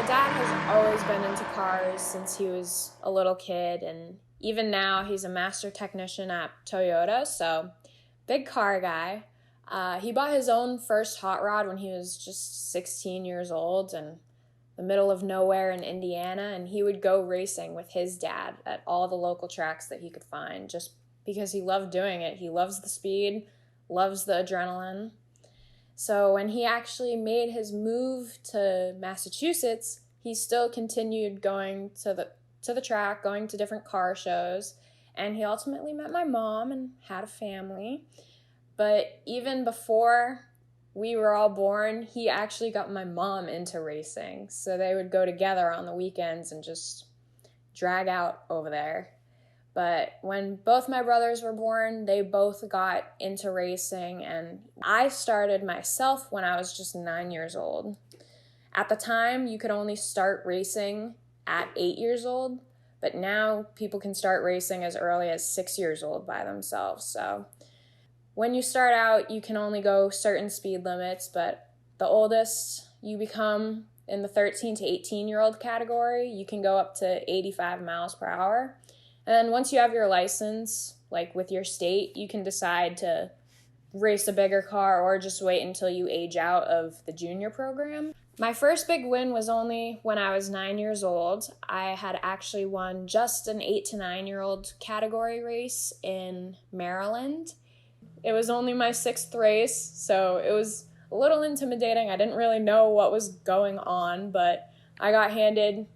dad has always been into cars since he was a little kid, and even now he's a master technician at Toyota, so big car guy. He bought his own first hot rod when he was just 16 years old in the middle of nowhere in Indiana, and he would go racing with his dad at all the local tracks that he could find just because he loved doing it. He loves the speed, loves the adrenaline. So when he actually made his move to Massachusetts, he still continued going to the track, going to different car shows, and he ultimately met my mom and had a family. But even before we were all born, he actually got my mom into racing. So they would go together on the weekends and just drag out over there. But when both my brothers were born, they both got into racing, and I started myself when I was just 9 years old. At the time, you could only start racing at 8 years old, but now people can start racing as early as 6 years old by themselves. So when you start out, you can only go certain speed limits, but the oldest you become in the 13 to 18-year-old category, you can go up to 85 miles per hour. And then once you have your license, like with your state, you can decide to race a bigger car or just wait until you age out of the junior program. My first big win was only when I was 9 years old. I had actually won just an 8 to 9-year-old category race in Maryland. It was only my 6th race, so it was a little intimidating. I didn't really know what was going on, but I got handed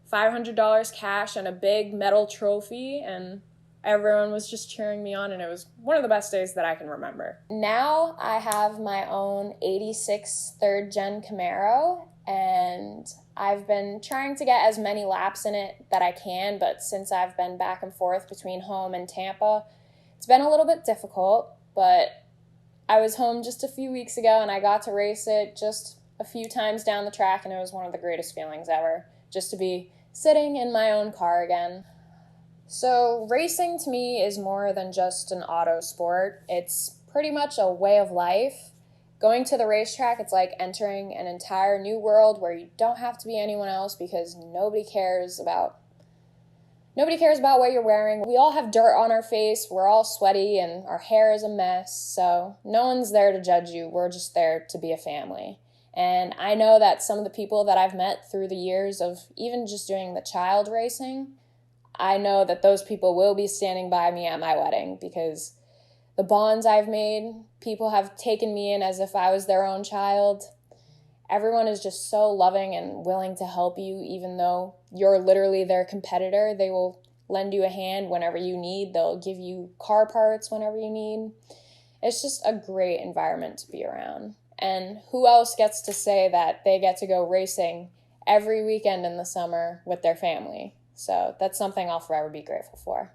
$500 cash and a big metal trophy, and everyone was just cheering me on, and it was one of the best days that I can remember. Now I have my own 86 third-gen Camaro, and I've been trying to get as many laps in it that I can, but since I've been back and forth between home and Tampa, it's been a little bit difficult, but I was home just a few weeks ago, and I got to race it just a few times down the track, and it was one of the greatest feelings ever, just to be sitting in my own car again. So racing to me is more than just an auto sport. It's pretty much a way of life. Going to the racetrack, it's like entering an entire new world where you don't have to be anyone else because nobody cares about what you're wearing. We all have dirt on our face, we're all sweaty, and our hair is a mess, so no one's there to judge you. We're just there to be a family. And I know that some of the people that I've met through the years of even just doing the child racing, I know that those people will be standing by me at my wedding because the bonds I've made, people have taken me in as if I was their own child. Everyone is just so loving and willing to help you, even though you're literally their competitor. They will lend you a hand whenever you need. They'll give you car parts whenever you need. It's just a great environment to be around. And who else gets to say that they get to go racing every weekend in the summer with their family? So that's something I'll forever be grateful for.